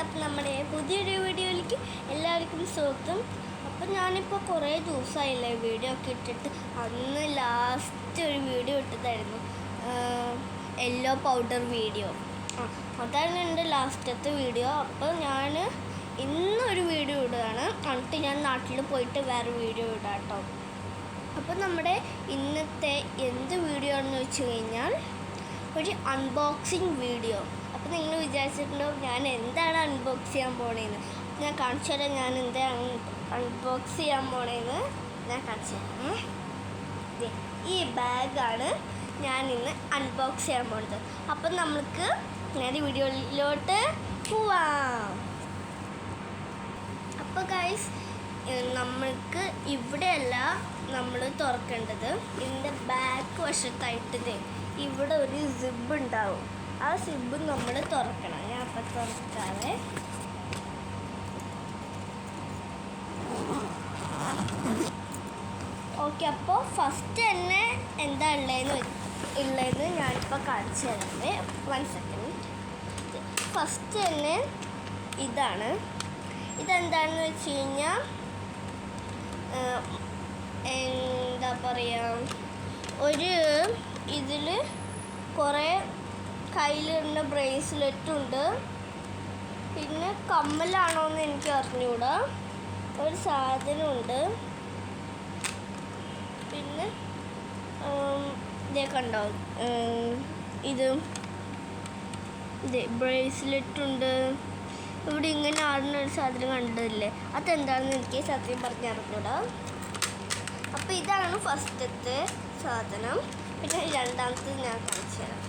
അപ്പം നമ്മുടെ പുതിയൊരു വീഡിയോയിലേക്ക് എല്ലാവർക്കും സ്വാഗതം. അപ്പം ഞാനിപ്പോൾ കുറേ ദിവസമായില്ലേ വീഡിയോ ഒക്കെ ഇട്ടിട്ട്. അന്ന് ലാസ്റ്റ് ഒരു വീഡിയോ ഇട്ടതായിരുന്നു, യെല്ലോ പൗഡർ വീഡിയോ. അതാണ് എൻ്റെ ലാസ്റ്റത്തെ വീഡിയോ. അപ്പോൾ ഞാൻ ഇന്നൊരു വീഡിയോ ഇടുകയാണ്, എന്നിട്ട് ഞാൻ നാട്ടിൽ പോയിട്ട് വേറെ വീഡിയോ ഇടാം കേട്ടോ. അപ്പോൾ നമ്മുടെ ഇന്നത്തെ എന്ത് വീഡിയോ ആണെന്ന് വെച്ച് കഴിഞ്ഞാൽ ഒരു അൺബോക്സിങ് വീഡിയോ. അപ്പോൾ നിങ്ങൾ വിചാരിച്ചിട്ടുണ്ടാവും ഞാൻ എന്താണ് അൺബോക്സ് ചെയ്യാൻ പോണേന്ന്. ഞാൻ കാണിച്ചു തരാം ഞാൻ എന്താ അൺബോക്സ് ചെയ്യാൻ പോണേന്ന്. ഞാൻ കാണിച്ചു തരാം. ഈ ബാഗാണ് ഞാൻ ഇന്ന് അൺബോക്സ് ചെയ്യാൻ പോണത്. അപ്പം നമുക്ക് നേരെ വീഡിയോയിലോട്ട് പോവാം. അപ്പോൾ ഗൈസ്, നമ്മൾക്ക് ഇവിടെയല്ല നമ്മൾ തുറക്കേണ്ടത്. ഇതിൻ്റെ ബാക്ക് വശത്തായിട്ട് ഇവിടെ ഒരു സിബ് ഉണ്ടാവും. ആ സിബ് നമ്മൾ തുറക്കണം. ഞാൻ അപ്പം തുറക്കാതെ. ഓക്കെ, അപ്പോൾ ഫസ്റ്റ് തന്നെ എന്താ ഉള്ളതെന്ന് ഞാനിപ്പോൾ കാണിച്ചു തരാം. 1 സെക്കൻഡ്. ഫസ്റ്റ് തന്നെ ഇതാണ്. ഇതെന്താണെന്ന് വെച്ച് കഴിഞ്ഞാൽ എന്താ പറയുക, ഇതിൽ കുറേ കയ്യിലിടുന്ന ബ്രേസ്ലെറ്റുണ്ട്. പിന്നെ കമ്മലാണോ എന്ന് എനിക്ക് അറിഞ്ഞുകൂടാ. ഒരു സാധനമുണ്ട്. പിന്നെ ഇതൊക്കെ ഉണ്ടാവും. ഇത് ബ്രേസ്ലെറ്റുണ്ട്. ഇവിടെ ഇങ്ങനെ ആടുന്ന ഒരു സാധനം കണ്ടതില്ലേ, അതെന്താണെന്ന് എനിക്ക് സത്യം പറഞ്ഞറിഞ്ഞൂടാ. അപ്പോൾ ഇതാണ് ഫസ്റ്റത്തെ സാധനം. പിന്നെ രണ്ടാമത്തത് ഞാൻ കാണിച്ചു തരാം.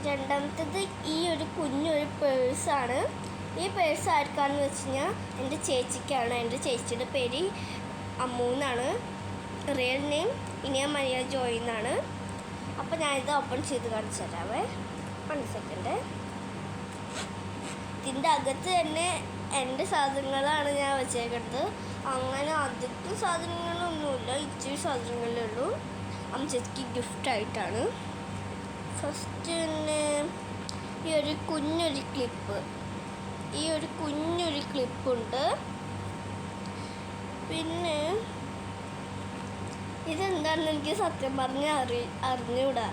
രണ്ടാമത്തത് ഈ ഒരു കുഞ്ഞൊരു പേഴ്സാണ്. ഈ പേഴ്സ് ആർക്കാണെന്ന് വെച്ച് കഴിഞ്ഞാൽ എൻ്റെ ചേച്ചിക്കാണ്. എൻ്റെ ചേച്ചിയുടെ പേര് അമ്മു എന്നാണ്. Real name Iniya Maria Joy എന്നാണ്. അപ്പോൾ ഞാനിത് ഓപ്പൺ ചെയ്ത് കാണിച്ചു തരാവേ. 1 സെക്കൻഡ്. ഇതിൻ്റെ അകത്ത് തന്നെ എൻ്റെ സാധനങ്ങളാണ് ഞാൻ വെച്ചേക്കുന്നത്. അങ്ങനെ അധികം സാധനങ്ങളൊന്നുമില്ല, ഇച്ചിരി സാധനങ്ങളേ ഉള്ളൂ. അമ്മച്ചേച്ചിക്ക് ഗിഫ്റ്റായിട്ടാണ്. ഫസ്റ്റ് തന്നെ ഈ ഒരു കുഞ്ഞൊരു ക്ലിപ്പുണ്ട്. പിന്നെ ഇതെന്താണെന്ന് എനിക്ക് സത്യം പറഞ്ഞാൽ അറിഞ്ഞൂടാ.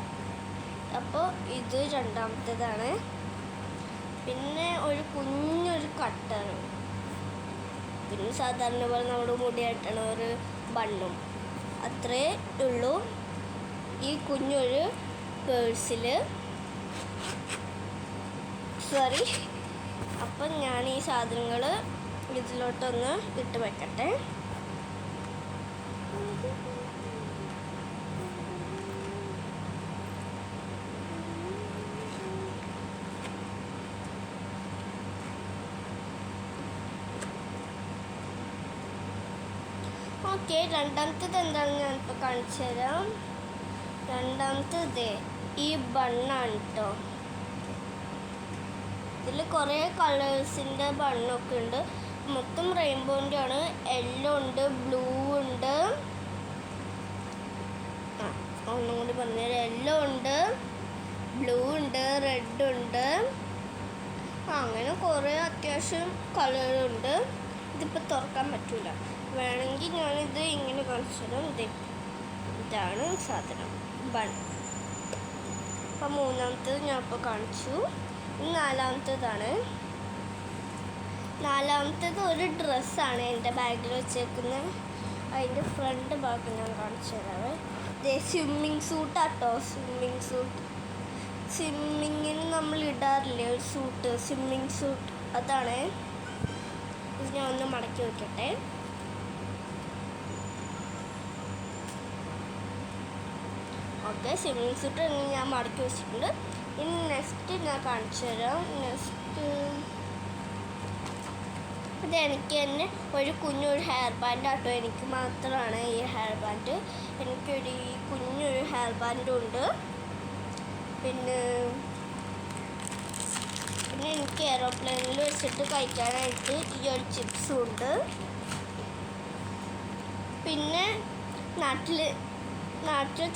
അപ്പോൾ ഇത് രണ്ടാമത്തേതാണ്. പിന്നെ ഒരു കുഞ്ഞൊരു കട്ടർ. പിന്നെ സാധാരണ പോലെ നമ്മുടെ മുടിയായിട്ടാണ് ഒരു ബണ്ണും. അത്രേ ഉള്ളൂ ഈ കുഞ്ഞൊരു പേഴ്സിൽ. സോറി. അപ്പം ഞാൻ ഈ സാധനങ്ങൾ ഇതിലോട്ടൊന്ന് ഇട്ട് വെക്കട്ടെ. ഓക്കെ, രണ്ടാമത്തേത് എന്താണെന്ന് ഞാനിപ്പോൾ കാണിച്ചു തരാം. രണ്ടാമത്തേത് ഈ ബണ്ണാണ് കേട്ടോ. ഇതിൽ കുറേ കളേഴ്സിൻ്റെ ബണ്ണൊക്കെ ഉണ്ട്. മൊത്തം റെയിൻബോൻ്റെ ആണ്. യെല്ലോ ഉണ്ട്, ബ്ലൂ ഉണ്ട്. ഒന്നും കൂടി പറഞ്ഞുതരാം. യെല്ലോ ഉണ്ട്, ബ്ലൂ ഉണ്ട്, റെഡ് ഉണ്ട്. അങ്ങനെ കുറേ അത്യാവശ്യം കളറുണ്ട്. ഇതിപ്പോൾ തുറക്കാൻ പറ്റില്ല. വേണമെങ്കിൽ ഞാനിത് ഇങ്ങനെ കാണിച്ചു തരാം. ഇതാണ് സാധനം, ബൺ. അപ്പം മൂന്നാമത്തേത് ഞാൻ ഇപ്പോൾ കാണിച്ചു. നാലാമത്തേതാണ്. നാലാമത്തേത് ഒരു ഡ്രസ്സാണ് എൻ്റെ ബാഗിൽ വെച്ചേക്കുന്നത്. അതിൻ്റെ ഫ്രണ്ട് ഭാഗം ഞാൻ കാണിച്ചു തരാവേ. സ്വിമ്മിങ് സൂട്ടാട്ടോ. സ്വിമ്മിങ്ങിന് നമ്മൾ ഇടാറില്ലേ ഒരു സൂട്ട്, സ്വിമ്മിങ് സൂട്ട്, അതാണ്. ഇത് ഞാൻ ഒന്ന് മടക്കി വയ്ക്കട്ടെ. ഓക്കെ, സ്വിമ്മിങ് സൂട്ട് ഞാൻ മടക്കി വെച്ചിട്ടുണ്ട്. ഇനി നെക്സ്റ്റ് ഞാൻ കാണിച്ചു തരാം. നെക്സ്റ്റ് ഇതെനിക്ക് തന്നെ ഒരു കുഞ്ഞൊരു ഹെയർ ബാൻഡ് ആട്ടോ. എനിക്ക് മാത്രമാണ് ഈ ഹെയർ ബാൻഡ്. എനിക്കൊരു കുഞ്ഞൊരു ഹെയർ ബാൻഡും ഉണ്ട്. പിന്നെ എനിക്ക് എയറോപ്ലെയിനിൽ വെച്ചിട്ട് കഴിക്കാനായിട്ട് ഈ ഒരു ചിപ്സും ഉണ്ട്. പിന്നെ നാട്ടിൽ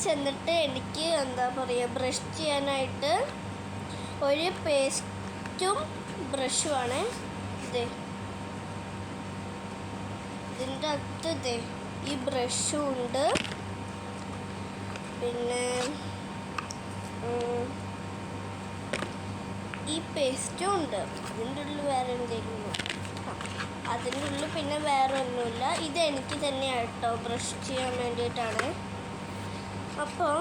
ചെന്നിട്ട് എനിക്ക് എന്താ പറയുക, ബ്രഷ് ചെയ്യാനായിട്ട് ഒരു പേസ്റ്റും ബ്രഷുമാണ്. ഇതിൻ്റെ അകത്ത് ഈ ബ്രഷും ഉണ്ട്, പിന്നെ ഈ പേസ്റ്റും ഉണ്ട്. അതിൻ്റെ ഉള്ളിൽ വേറെ എന്തെങ്കിലും അതിൻ്റെ ഉള്ളിൽ പിന്നെ വേറെ ഒന്നുമില്ല. ഇത് എനിക്ക് തന്നെയാണ് കേട്ടോ, ബ്രഷ് ചെയ്യാൻ വേണ്ടിയിട്ടാണ്. അപ്പോൾ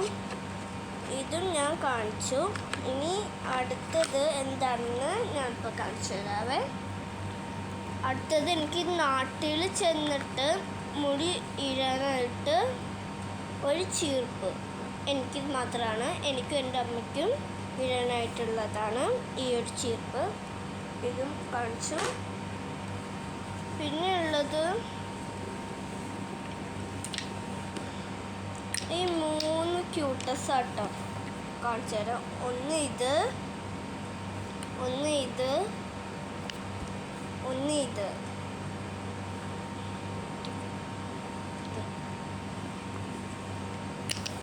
ഇതും ഞാൻ കാണിച്ചു. ഇനി അടുത്തത് എന്താണെന്ന് ഞാൻ ഇപ്പോൾ കാണിച്ചു തരാവേ. അടുത്തത് എനിക്ക് നാട്ടിൽ ചെന്നിട്ട് മുടി ഇഴാനായിട്ട് ഒരു ചീർപ്പ്. എനിക്കിത് മാത്രമാണ്, എനിക്കും എൻ്റെ അമ്മയ്ക്കും ഇഴാനായിട്ടുള്ളതാണ് ഈ ഒരു ചീർപ്പ്. ഇതും കാണിച്ചു. പിന്നെ ഉള്ളത് ഈ 3 ക്യൂട്ടസ് ആട്ടോ, കാണിച്ചു തരാം. ഒന്ന് ഇത്,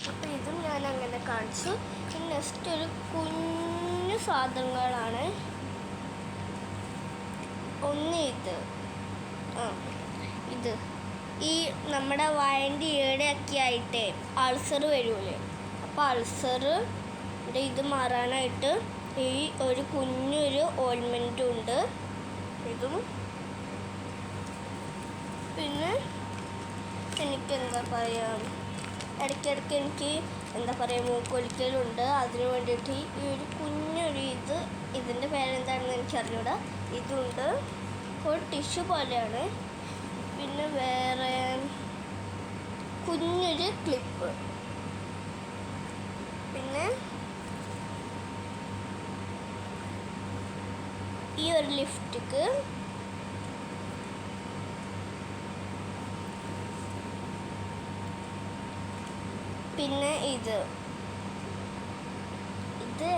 അപ്പം ഇതും ഞാൻ അങ്ങനെ കാണിച്ചു. പിന്നെ നെക്സ്റ്റ് ഒരു കുഞ്ഞു സാധനങ്ങളാണ്. ഒന്ന് ഇത് ഈ നമ്മുടെ വയൻ്റെ ഈടെയൊക്കെ ആയിട്ട് അൾസർ വരുമല്ലേ, അപ്പോൾ അൾസറിൻ്റെ ഇത് മാറാനായിട്ട് ഈ ഒരു കുഞ്ഞൊരു ഓയിൻമെൻറ്റും ഉണ്ട്. ഇതും പിന്നെ എനിക്കെന്താ പറയുക, ഇടയ്ക്കിടയ്ക്ക് എനിക്ക് മൂക്കൊലിക്കലുണ്ട്. അതിന് വേണ്ടിയിട്ട് ഈ ഒരു കുഞ്ഞൊരു ഇതിൻ്റെ പേരെന്താണെന്ന് എനിക്കറിഞ്ഞൂടാ. ഇതുണ്ട്, ഒരു ടിഷ്യൂ പോലെയാണ്. പിന്നെ വേറെ കുഞ്ഞൊരു ക്ലിപ്പ്, പിന്നെ ഈ ഒരു ലിഫ്റ്റിക്ക്, പിന്നെ ഇത്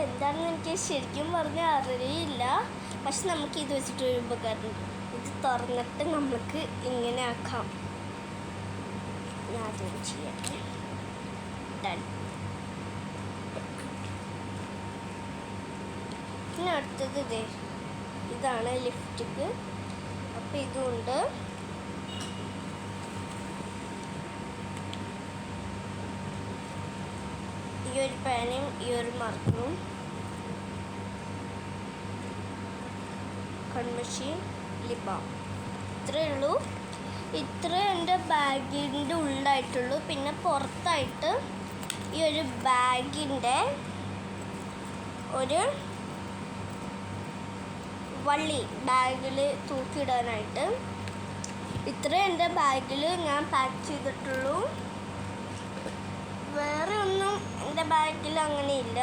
എന്താണെന്ന് എനിക്ക് ശരിക്കും പറഞ്ഞാൽ അറിയില്ല. പക്ഷെ നമുക്ക് ഇത് വെച്ചിട്ടൊരു ഉപകാരം, ഇത് തുറന്നിട്ട് നമുക്ക് ഇങ്ങനെ ആക്കാം. ഞാൻ അതൊരു ചെയ്യട്ടെ. ഡൺ. പിന്നെ അടുത്തത് ഇതാണ് ലിഫ്റ്റിക്ക്. അപ്പം ഇതുണ്ട്. ഈ ഒരു പേനയും ഈ ഒരു മാർക്കറും, കൺമഷി, ലിപ് ബാം, ഇത്രയേ ഉള്ളൂ. ഇത്ര എൻ്റെ ബാഗിൻ്റെ ഉള്ളിലായിട്ടുള്ളൂ. പിന്നെ പുറത്തായിട്ട് ഈ ഒരു ബാഗിൻ്റെ ഒരു വള്ളി ബാഗിൽ തൂക്കിയിടാനായിട്ട്. ഇത്രയും എൻ്റെ ബാഗിൽ ഞാൻ പാക്ക് ചെയ്തിട്ടുള്ളൂ. വേറെ ഒന്നും എൻ്റെ ബാഗിൽ അങ്ങനെയില്ല.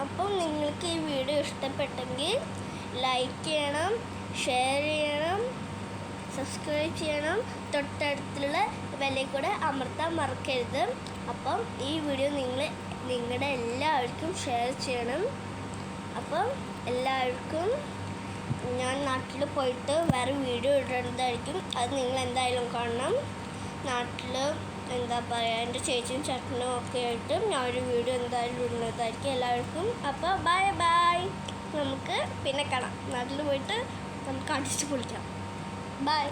അപ്പം നിങ്ങൾക്ക് ഈ വീഡിയോ ഇഷ്ടപ്പെട്ടെങ്കിൽ ലൈക്ക് ചെയ്യണം, ഷെയർ ചെയ്യണം, സബ്സ്ക്രൈബ് ചെയ്യണം, തൊട്ടടുത്തുള്ള ബെല്ലിൽ കൂടെ അമർത്താൻ മറക്കരുത്. അപ്പം ഈ വീഡിയോ നിങ്ങളുടെ എല്ലാവർക്കും ഷെയർ ചെയ്യണം. അപ്പം എല്ലാവർക്കും ഞാൻ നാട്ടിൽ പോയിട്ട് വേറെ വീഡിയോ ഇടുന്നതായിരിക്കും, അത് നിങ്ങൾ എന്തായാലും കാണണം. നാട്ടിൽ എന്താ പറയുക, എൻ്റെ ചേച്ചിയും ചേട്ടനും ഒക്കെ ആയിട്ട് ഞാൻ ഒരു വീഡിയോ എന്തായാലും ഇടുന്നതായിരിക്കും എല്ലാവർക്കും. അപ്പോൾ ബൈ. നമുക്ക് പിന്നെ കാണാം. നാട്ടിൽ പോയിട്ട് നമുക്ക് അടിച്ച് പൊളിക്കാം. ബൈ.